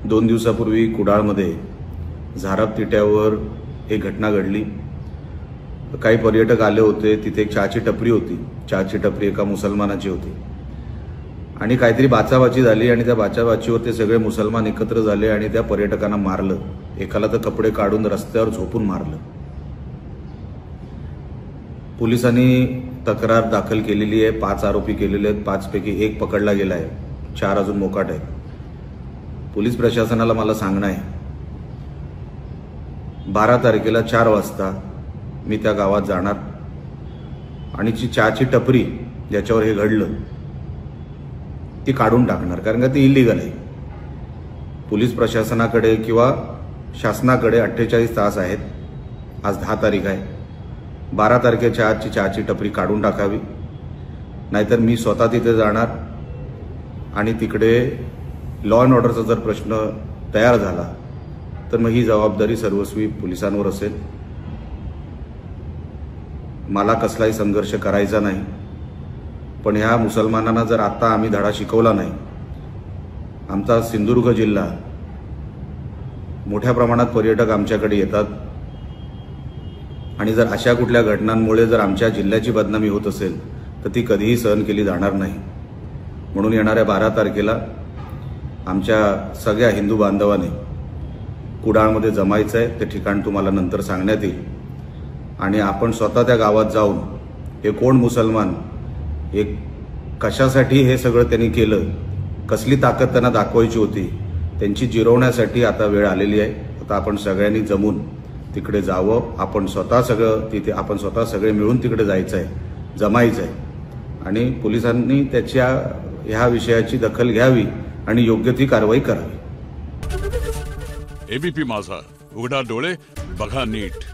2 दिवसापूर्वी कुडाळमध्ये झारप तिट्यावर एक घटना घडली। काही पर्यटक आले होते, तिथे एक चहाची टपरी होती। चहाची टपरी एका मुसलमानाची होती आणि काहीतरी बाचाबाची झाली आणि त्या बाचाबाचीवर ते सगळे मुसलमान एकत्र झाले आणि त्या पर्यटकांना मारलं। एकाला तर कपडे काढून रस्त्यावर झोपून मारलं। पोलिसांनी तक्रार दाखल केलेली आहे। 5 आरोपी केलेले आहेत। 5 पैकी 1 पकडला गेला आहे, 4 अजून मोकाट आहेत। पोलीस प्रशासनाला मला सांगणं आहे, 12 तारखेला 4 वाजता मी त्या गावात जाणार आणि जी चहाची टपरी ज्याच्यावर हे घडलं ती काढून टाकणार, कारण का ती इल्लीगल आहे। पोलीस प्रशासनाकडे किंवा शासनाकडे 48 तास आहेत। आज 10 तारीख आहे। 12 तारखेच्या आजची चहाची टपरी काढून टाकावी, नाहीतर मी स्वतः तिथे जाणार आणि तिकडे लॉ अँड ऑर्डरचा जर प्रश्न तयार झाला तर मग ही जबाबदारी सर्वस्वी पोलिसांवर असेल। मला कसलाही संघर्ष करायचा नाही, पण ह्या मुसलमानांना जर आता आम्ही धडा शिकवला नाही, आमचा सिंधुदुर्ग जिल्हा मोठ्या प्रमाणात पर्यटक आमच्याकडे येतात आणि जर अशा कुठल्या घटनांमुळे जर आमच्या जिल्ह्याची बदनामी होत असेल तर ती कधीही सहन केली जाणार नाही। म्हणून येणाऱ्या 12 तारखेला आमच्या सगळ्या हिंदू बांधवांनी कुडाळमध्ये जमायचं आहे। ते ठिकाण तुम्हाला नंतर सांगण्यात येईल आणि आपण स्वतः त्या गावात जाऊन हे कोण मुसलमान, एक कशासाठी हे सगळं त्यांनी केलं, कसली ताकद त्यांना दाखवायची होती, त्यांची जिरवण्यासाठी आता वेळ आलेली आहे। आता आपण सगळ्यांनी जमून तिकडे जावं। आपण स्वतः सगळे मिळून तिकडे जायचं आहे, जमायचं आहे आणि पोलिसांनी त्याच्या ह्या विषयाची दखल घ्यावी आणि योग्य ती कारवाई करावी। एबीपी माझा, उघडा डोळे बघा नीट।